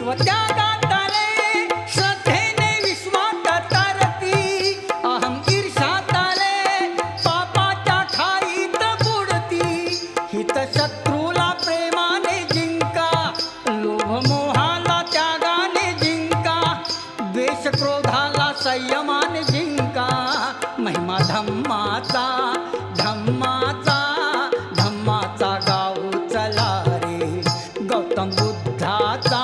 व त्यागातले श्रद्धेने विश्वात तरती अहम ईर्षातले पापाच्या खाईत बुडती हित शत्रूला प्रेमाने जिंका लोभ मोहाला त्यागाने जिंका द्वेष क्रोधाला संयमाने जिंका महिमा धम्माचा धम्माचा धम्माचा गाऊ चला रे गौतम बुद्धाचा